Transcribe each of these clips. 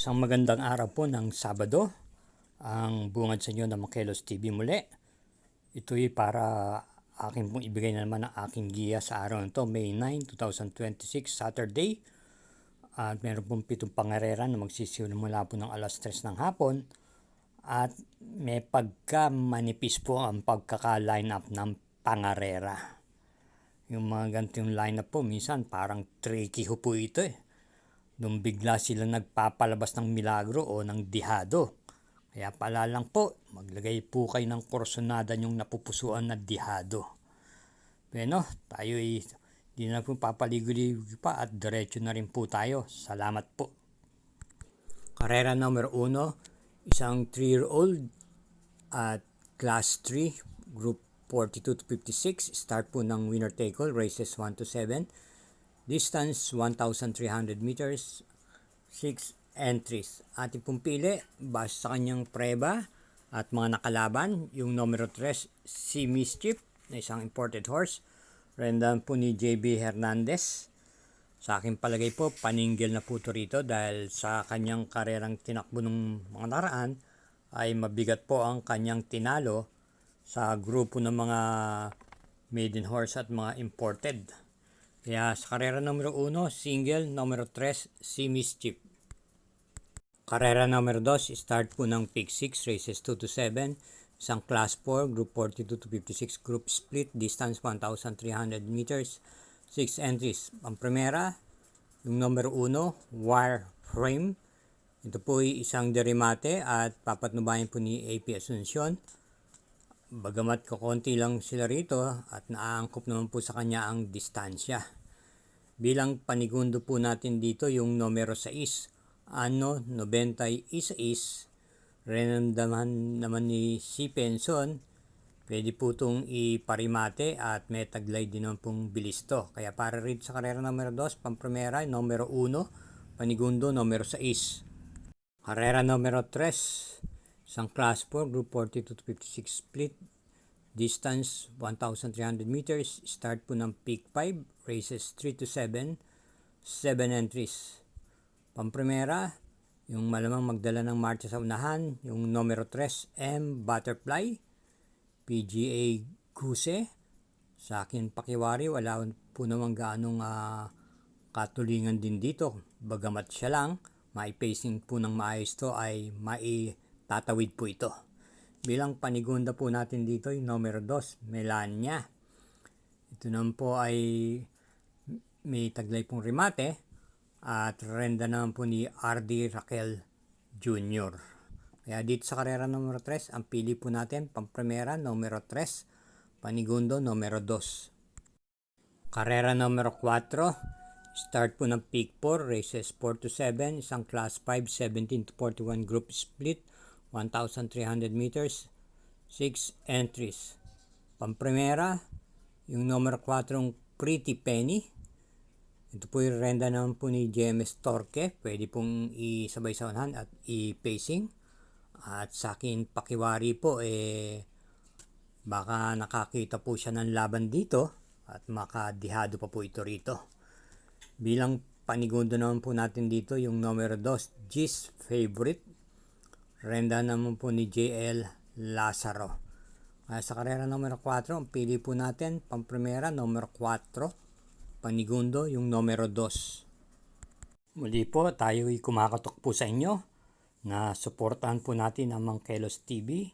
Isang magandang araw po ng Sabado. Ang bungad sa inyo ng Makelos TV muli. Ito'y para akin pong ibigay na naman ang aking giya sa araw na ito, May 9, 2026, Saturday. At meron pong 7 pangarera na magsisimula po ng alas 3 ng hapon. At may pagka-manipis po ang pagkaka-line up ng pangarera. Yung mga ganitong line up po, minsan parang tricky po ito nung bigla sila nagpapalabas ng milagro o ng dihado. Kaya pala lang po, maglagay po kayo ng korsonada nyong napupusuan na dihado. Bueno, tayo di na po papaligo-ligo pa at diretso na rin po tayo. Salamat po. Karera number 1, isang 3-year-old at class 3, group 42 to 56. Start po ng winner take all, races 1 to 7. Distance 1,300 meters, 6 entries. Ating pong pili, base sa kanyang preba at mga nakalaban, yung numero 3, si Mischief, na isang imported horse. Rendan po ni JB Hernandez. Sa aking palagay po, paninggil na po ito rito dahil sa kanyang karerang tinakbo ng mga naraan ay mabigat po ang kanyang tinalo sa grupo ng mga maiden horse at mga imported. Kaya sa karera numero 1, single, numero 3, si Mischief. Karera numero 2, start po ng pick 6, races 2 to 7. Isang class 4, group 42 to 56, group split, distance 1,300 meters, 6 entries. Ang primera, yung numero 1, wire frame. Ito po ay isang derimate at papatnubayan po ni AP Asuncion. Bagamat kakonti lang sila rito at naaangkop naman po sa kanya ang distansya. Bilang panigundo po natin dito yung numero 6, ano 96, renandaman naman ni si Penson. Pwede po itong iparimate at may taglay din naman pong bilis to. Kaya para rin sa karera numero 2, pamprimera, numero 1, panigundo numero 6. Karera numero 3, isang class 4, group 42 to 56 split. Distance 1,300 meters, start po ng peak 5, races 3 to 7, 7 entries. Pamprimera, yung malamang magdala ng marcha sa unahan, yung numero 3, M Butterfly, PGA Guse. Sa akin pakiwari, wala po namang gaanong katulingan din dito. Bagamat siya lang, mai-pacing po ng maayos to ay maitatawid po ito. Bilang panigunda po natin dito yung numero 2, Melania. Ito naman po ay may taglay pong remate at renda naman po ni RD Raquel Jr. Kaya dito sa karera numero 3, ang pili po natin, pamprimera numero 3, panigundo numero 2. Karera numero 4, start po ng peak 4, races 4 to 7, isang class 5, 17 to 41 group split, 1,300 meters, 6 entries. Pamprimera, yung numero 4, Pretty Penny. Ito po yung renda naman po ni JMS Torque. Pwede pong isabay sa unahan at i-pacing. At sa akin pakiwari po, baka nakakita po siya ng laban dito at makadihado pa po ito rito. Bilang panigundo naman po natin dito yung numero 2, G's Favorite. Renda naman po ni JL Lazaro. Sa karera numero 4, ang pili po natin, pamprimera numero 4, panigundo yung numero 2. Muli po, tayo ay kumakatok po sa inyo na suportahan po natin ang Makelos TV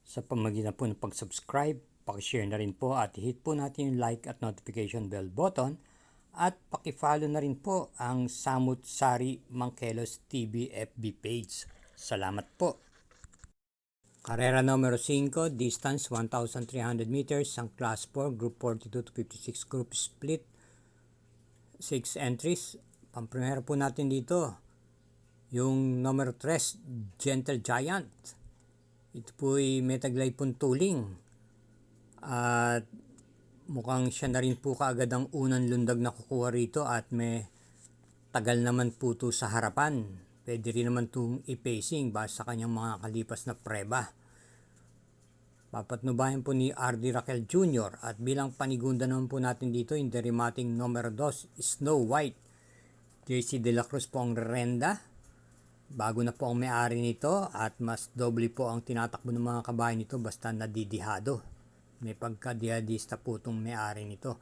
sa pamagitan po ng pag-subscribe, pag-share na rin po at hit po natin yung like at notification bell button at paki-follow na rin po ang Samut Sari Makelos TV FB page. Salamat po. Karera numero 5, distance 1,300 meters, ang class 4, group 42 to 56 group split, 6 entries. Pamprimera po natin dito yung numero 3, Gentle Giant. Ito po ay may taglay pong tuling at mukhang siya na rin po kaagad ang unang lundag na kukuha rito at may tagal naman po ito sa harapan. Pwede rin naman itong i-pacing base sa kanyang mga kalipas na preba. Papatnubayan po ni RD Raquel Jr. At bilang panigunda naman po natin dito yung derimating numero 2, Snow White. JC De La Cruz po ang renda. Bago na po ang may-ari nito at mas doble po ang tinatakbo ng mga kabayo nito basta nadidihado. May pagka-dihadista po itong may-ari nito.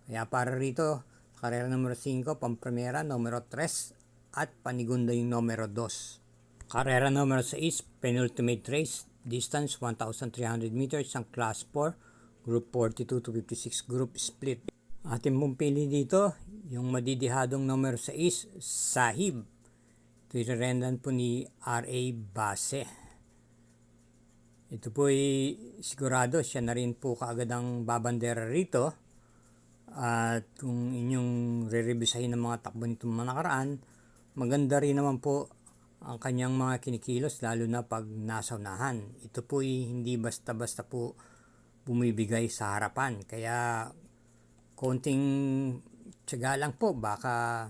Kaya para rito, karera numero 5, Pamprimera, numero 3 at Panigunda yung numero 2. Karera numero 6, penultimate race, distance 1,300 meters, ang class 4, group 42 to 56 group split. Ating pong pili dito, yung madidihadong numero 6, Sahib. Ito irerendan po ni R.A. Base. Ito po ay sigurado, siya na rin po kaagad ang babandera rito. At kung inyong re-revisahin ng mga takbo nitong mga nakaraan, maganda rin naman po ang kanyang mga kinikilos lalo na pag nasa unahan. Ito po ay hindi basta-basta po bumibigay sa harapan. Kaya konting tiyaga lang po, baka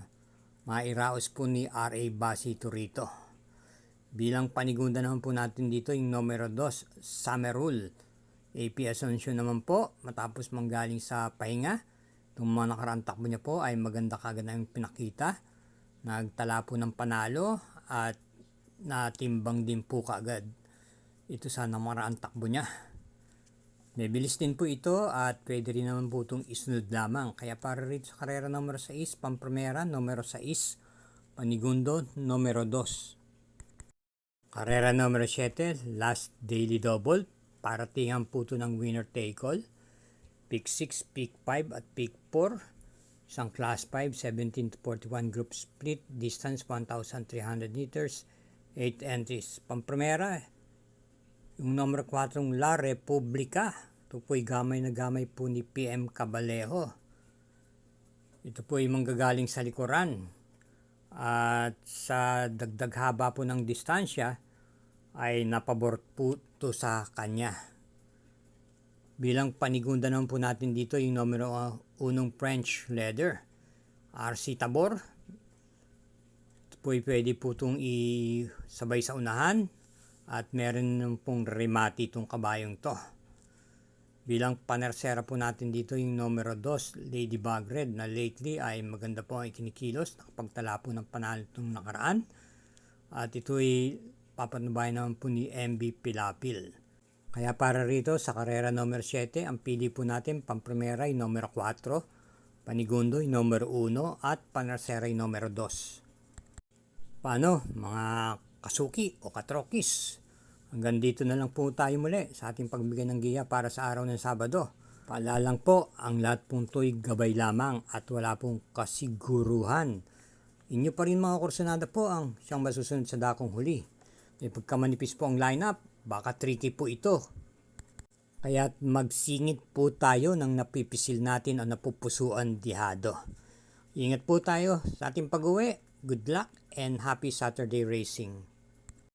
mairaos po ni R.A. Base ito rito. Bilang panigunda naman po natin dito yung numero 2, Samerul. AP Asuncion naman po, matapos manggaling sa pahinga. Itong mga nakaraang takbo niya po ay maganda kagad na yung pinakita. Nagtala po ng panalo at natimbang din po kagad. Ito sa nakaraang takbo niya. May bilis din po ito at pwede rin naman po itong isunod lamang. Kaya para rito sa karera numero 6, Pamprimera, numero 6, Panigundo, numero 2. Karera numero 7, last daily double. Paratingan po ito ng winner take all. Pick 6, pick 5 at pick 4. Isang class 5, 17 to 41 group split. Distance 1,300 meters. 8 entries. Pamprimera, yung numero 4, La Republica. Ito po'y gamay na gamay po ni PM Cabalejo. Ito po'y manggagaling sa likuran. At sa dagdag haba po ng distansya, ay napabor po ito sa kanya. Bilang panigunda naman po natin dito yung numero 1 French leather, RC Tabor. Ito po'y pwede po itong isabay sa unahan. At meron pong remati itong kabayong to. Bilang panersera po natin dito yung numero 2, Ladybug Red, na lately ay maganda po ang ikinikilos. Nakapagtala po ng panalo itong nakaraan. At ito'y papanubayan naman po ni MB Pilapil. Kaya para rito sa karera numero 7, ang pili po natin, Pamprimera yung numero 4, Panigundo yung numero 1 at panersera yung numero 2. Paano mga kasuki o katrokis? Hanggang dito na lang po tayo muli sa ating pagbigay ng giya para sa araw ng Sabado. Paalalang po, ang lahat pong to'y gabay lamang at wala pong kasiguruhan. Inyo pa rin mga kursunada po ang siyang masusunod sa dakong huli. May pagkamanipis po ang lineup, baka tricky po ito. Kaya't magsingit po tayo ng napipisil natin o napupusuan dihado. Ingat po tayo sa ating pag-uwi. Good luck and happy Saturday racing.